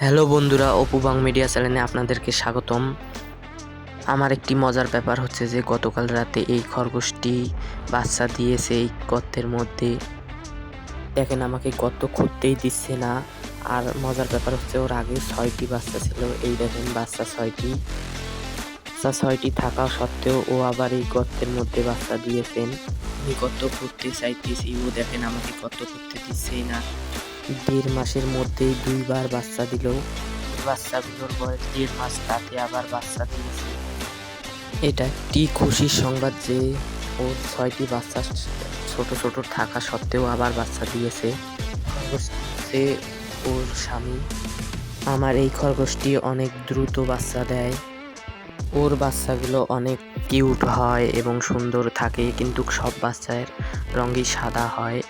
Hello বন্ধুরা, অপু বাং media চ্যানেলে আপনাদেরকে স্বাগতম। আমার একটি মজার ব্যাপার হচ্ছে যে গতকাল রাতে এই খরগোশটি বাচ্চা দিয়েছে এই গর্তের মধ্যে। দেখেন, আমাকে গর্ত খুঁড়তেই দিচ্ছে না। আর মজার ব্যাপার হচ্ছে ওর আগে 6টি বাচ্চা ছিল। এই দেখেন বাচ্চা 6টি থাকা সত্ত্বেও ও আবার এই গর্তের মধ্যে বাচ্চা দিয়েছেন। আমি গর্ত খুঁড়তে চাইতেছি, ও দেখেন আমাকে গর্ত খুঁড়তে দিচ্ছেই না। 1.5 মাসের মধ্যেই 2বার বাচ্চা দিল। বাচ্চাগুলোর বয়স 1.5 মাস, তাতে আবার বাচ্চা দিয়েছে। এটা একটি খুশির সংবাদ যে ওর 6টি বাচ্চা ছোট ছোট থাকা সত্ত্বেও আবার বাচ্চা দিয়েছে। খরগোশটি ওর স্বামী। আমার এই খরগোশটি অনেক দ্রুত বাচ্চা দেয়। ওর বাচ্চাগুলো অনেক কিউট হয় এবং সুন্দর থাকে, কিন্তু সব বাচ্চার রঙই সাদা হয়।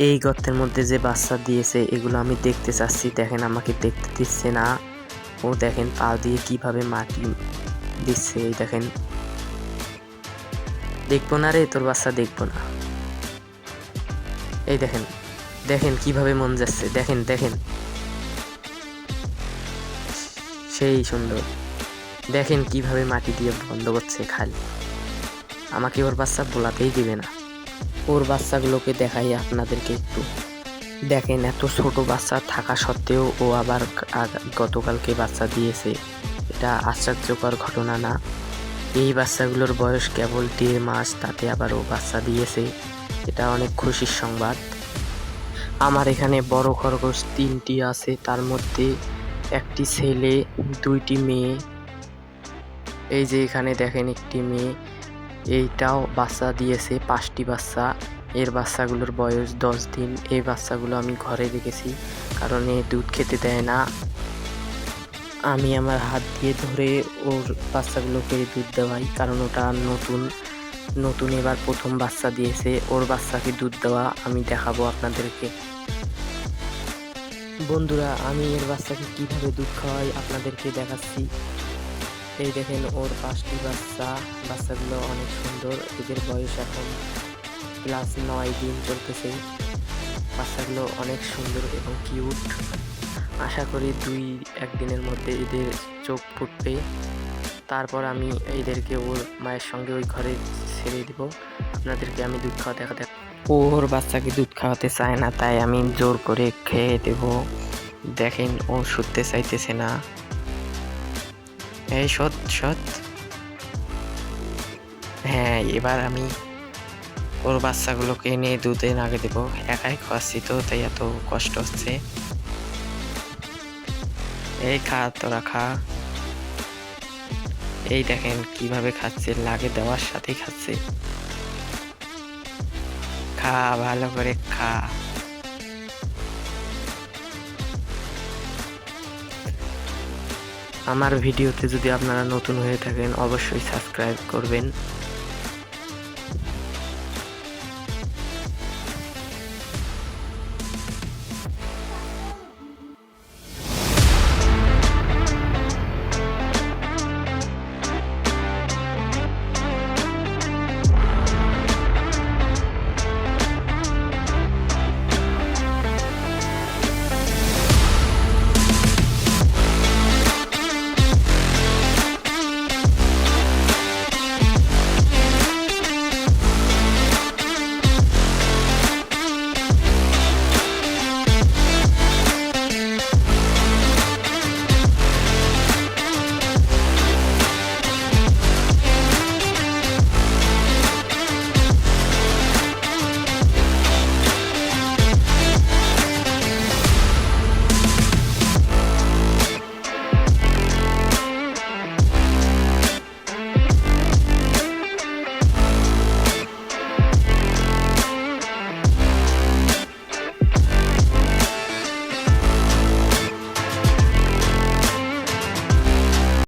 এই গর্তের মধ্যে যে বাচ্চা দিয়েছে এগুলো আমি দেখতে চাচ্ছি, দেখেন আমাকে দেখতে দিচ্ছে না। ও দেখেন পা দিয়ে কিভাবে মাটি দিচ্ছে। এই দেখেন, দেখবো না রে তোর বাচ্চা, দেখবো না। এই দেখেন, দেখেন কিভাবে মন যাচ্ছে, দেখেন দেখেন, সেই সুন্দর। দেখেন কিভাবে মাটি দিয়ে বন্ধ করছে খাল। আমাকে ওর বাচ্চা বোলাতেই দিবে না। ওর বাচ্চাগুলোকে দেখাই আপনাদেরকে একটু। দেখেন, এত ছোট বাচ্চা থাকা সত্ত্বেও ও আবার গতকালকে বাচ্চা দিয়েছে। এটা আশ্চর্যকর ঘটনা না? এই বাচ্চাগুলোর বয়স কেবল 1.5 মাস, তাতে আবার ও বাচ্চা দিয়েছে। এটা অনেক খুশির সংবাদ। আমার এখানে বড় খরগোশ 3টি আছে, তার মধ্যে একটি ছেলে, 2টি মেয়ে। এই যে এখানে দেখেন একটি মেয়ে, এইটাও বাচ্চা দিয়েছে 5টি বাচ্চা। এর বাচ্চাগুলোর বয়স 10 দিন। এই বাচ্চাগুলো আমি ঘরে রেখেছি, কারণ এ দুধ খেতে দেয় না। আমি আমার হাত দিয়ে ধরে ওর বাচ্চাগুলোকে দুধ দেওয়াই, কারণ ওটা নতুন নতুন এবার প্রথম বাচ্চা দিয়েছে। ওর বাচ্চাকে দুধ দেওয়া আমি দেখাবো আপনাদেরকে। বন্ধুরা, আমি এর বাচ্চাকে কিভাবে দুধ খাওয়াই আপনাদেরকে দেখাচ্ছি। এই দেখেন ওর 5টি বাচ্চা। বাচ্চাগুলো অনেক সুন্দর। এদের বয়স এখন প্লাস 9 দিন চলতেছে। বাচ্চাগুলো অনেক সুন্দর এবং কিউট। আশা করি 2-1 দিনের মধ্যে এদের চোখ ফুটবে। তারপর আমি এদেরকে ওর মায়ের সঙ্গে ওই ঘরে ছেড়ে দিব। আপনাদেরকে আমি দুধ খাওয়াতে ওর বাচ্চাকে দুধ খাওয়াতে চায় না, তাই আমি জোর করে খেয়ে দেব। দেখেন ও শুতে চাইতেছে না। এই সৎ সৎ। হ্যাঁ, এবার আমি ওর বাচ্চাগুলোকে এনে দুধে নাগে দেবো। একাই খাওয়াচ্ছি তো, তাই এত কষ্ট হচ্ছে। এই খা, তোরা খা। এই দেখেন কিভাবে খাচ্ছে, লাগে দেওয়ার সাথেই খাচ্ছে। খা, ভালো করে খা। আমার ভিডিওতে যদি আপনারা নতুন হয়ে থাকেন অবশ্যই সাবস্ক্রাইব করবেন।